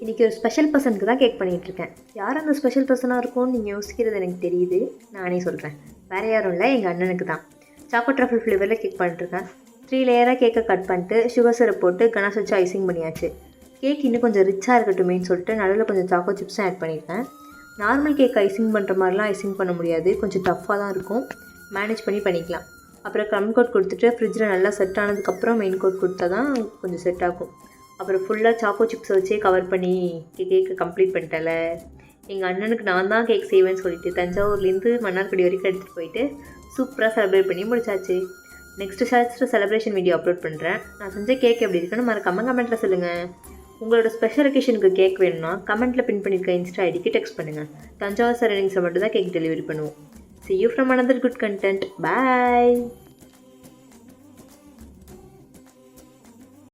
இன்றைக்கி ஒரு ஸ்பெஷல் பர்சனுக்கு தான் கேக் பண்ணிகிட்ருக்கேன். யார் அந்த ஸ்பெஷல் பர்சனாக இருக்கும்னு நீங்கள் யோசிக்கிறது எனக்கு தெரியுது. நானே சொல்கிறேன். வேறு யாரும் இல்லை, எங்கள் அண்ணனுக்கு தான். சாக்கோ ட்ரஃபிள் ஃப்ளேவரில் கேக் பண்ணிட்டுருக்கேன். 3 லேயராக கேக்கை கட் பண்ணிட்டு சுகர் சிரப் போட்டு கனாஸ் வச்சு ஐசிங் பண்ணியாச்சு. கேக் இன்னும் கொஞ்சம் ரிச்சாக இருக்கட்டுமேன்னு சொல்லிட்டு நடுவில் கொஞ்சம் சாக்கோ சிப்ஸும் ஆட் பண்ணியிருக்கேன். நார்மல் கேக் ஐசிங் பண்ணுற மாதிரிலாம் ஐசிங் பண்ண முடியாது, கொஞ்சம் டஃப்பாக தான் இருக்கும். மேனேஜ் பண்ணிக்கலாம். அப்புறம் க்ரம் கோட் கொடுத்துட்டு ஃப்ரிட்ஜில் நல்லா செட் ஆனதுக்கப்புறம் மெயின் கோட் கொடுத்தா தான் கொஞ்சம் செட் ஆகும். அப்புறம் ஃபுல்லாக சாக்கோ சிப்ஸை வச்சே கவர் பண்ணி கேக்கை கம்ப்ளீட் பண்ணிட்டேன்ல. எங்கள் அண்ணனுக்கு நான் தான் கேக் செய்வேன்னு சொல்லிட்டு தஞ்சாவூர்லேருந்து மன்னார்குடி வரைக்கும் எடுத்துகிட்டு போயிட்டு சூப்பராக செலிப்ரேட் பண்ணி முடிச்சாச்சு. நெக்ஸ்ட்டு செலிப்ரேஷன் வீடியோ அப்லோட் பண்ணுறேன். நான் செஞ்ச கேக் எப்படி இருக்குன்னு மறக்காம கமெண்ட்டில் சொல்லுங்கள். உங்களோட ஸ்பெஷல் ஒகேஷனுக்கு கேக் வேணும்னா கமெண்ட்டில் பின் பண்ணியிருக்க இன்ஸ்டா ஐடிக்கு டெக்ஸ்ட் பண்ணுங்கள். தஞ்சாவூர் சரௌண்டிங்ஸை மட்டும் தான் கேக் டெலிவரி பண்ணுவோம். See you from another good content. Bye.